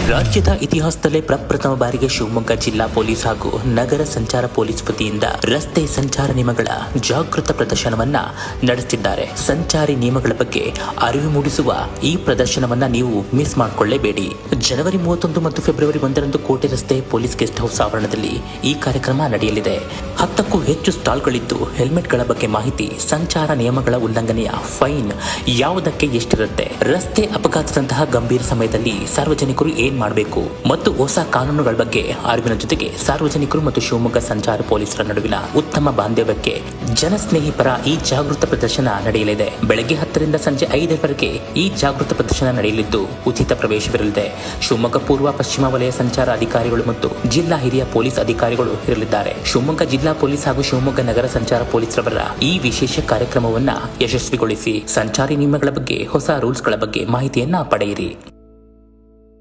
ರಾಜ್ಯದ ಇತಿಹಾಸದಲ್ಲೇ ಪ್ರಪ್ರಥಮ ಬಾರಿಗೆ ಶಿವಮೊಗ್ಗ ಜಿಲ್ಲಾ ಪೊಲೀಸ್ ಹಾಗೂ ನಗರ ಸಂಚಾರ ಪೊಲೀಸ್ ವತಿಯಿಂದ ರಸ್ತೆ ಸಂಚಾರ ನಿಯಮಗಳ ಜಾಗೃತ ಪ್ರದರ್ಶನವನ್ನ ನಡೆಸುತ್ತಿದ್ದಾರೆ. ಸಂಚಾರಿ ನಿಯಮಗಳ ಬಗ್ಗೆ ಅರಿವು ಮೂಡಿಸುವ ಈ ಪ್ರದರ್ಶನವನ್ನ ನೀವು ಮಿಸ್ ಮಾಡಿಕೊಳ್ಳೇಬೇಡಿ. ಜನವರಿ 31 ಮತ್ತು ಫೆಬ್ರವರಿ 1ರಂದು ಕೋಟೆ ರಸ್ತೆ ಪೊಲೀಸ್ ಗೆಸ್ಟ್ ಹೌಸ್ ಆವರಣದಲ್ಲಿ ಈ ಕಾರ್ಯಕ್ರಮ ನಡೆಯಲಿದೆ. 10ಕ್ಕೂ ಹೆಚ್ಚು ಸ್ಟಾಲ್ಗಳಿದ್ದು ಹೆಲ್ಮೆಟ್ಗಳ ಬಗ್ಗೆ ಮಾಹಿತಿ, ಸಂಚಾರ ನಿಯಮಗಳ ಉಲ್ಲಂಘನೆಯ ಫೈನ್, ಯಾವುದಕ್ಕೆ ಎಷ್ಟಿರುತ್ತೆ, ರಸ್ತೆ ಅಪಘಾತದಂತಹ ಗಂಭೀರ ಸಮಯದಲ್ಲಿ ಸಾರ್ವಜನಿಕರು ಏನ್ ಮಾಡಬೇಕು ಮತ್ತು ಹೊಸ ಕಾನೂನುಗಳ ಬಗ್ಗೆ ಅರಿವಿನ ಜೊತೆಗೆ ಸಾರ್ವಜನಿಕರು ಮತ್ತು ಶಿವಮೊಗ್ಗ ಸಂಚಾರ ಪೊಲೀಸರ ನಡುವಿನ ಉತ್ತಮ ಬಾಂಧವ್ಯಕ್ಕೆ ಜನಸ್ನೇಹಿ ಪರ ಈ ಜಾಗೃತ ಪ್ರದರ್ಶನ ನಡೆಯಲಿದೆ. ಬೆಳಗ್ಗೆ 10ರಿಂದ ಸಂಜೆ 5ರವರೆಗೆ ಈ ಜಾಗೃತ ಪ್ರದರ್ಶನ ನಡೆಯಲಿದ್ದು ಉಚಿತ ಪ್ರವೇಶವಿರಲಿದೆ. ಶಿವಮೊಗ್ಗ ಪೂರ್ವ ಪಶ್ಚಿಮ ವಲಯ ಸಂಚಾರ ಅಧಿಕಾರಿಗಳು ಮತ್ತು ಜಿಲ್ಲಾ ಹಿರಿಯ ಪೊಲೀಸ್ ಅಧಿಕಾರಿಗಳು ಇರಲಿದ್ದಾರೆ. ಶಿವಮೊಗ್ಗ ಜಿಲ್ಲಾ ಪೊಲೀಸ್ ಹಾಗೂ ಶಿವಮೊಗ್ಗ ನಗರ ಸಂಚಾರ ಪೊಲೀಸರವರ ಈ ವಿಶೇಷ ಕಾರ್ಯಕ್ರಮವನ್ನ ಯಶಸ್ವಿಗೊಳಿಸಿ ಸಂಚಾರಿ ನಿಯಮಗಳ ಬಗ್ಗೆ, ಹೊಸ ರೂಲ್ಸ್ಗಳ ಬಗ್ಗೆ ಮಾಹಿತಿಯನ್ನ ಪಡೆಯಿರಿ.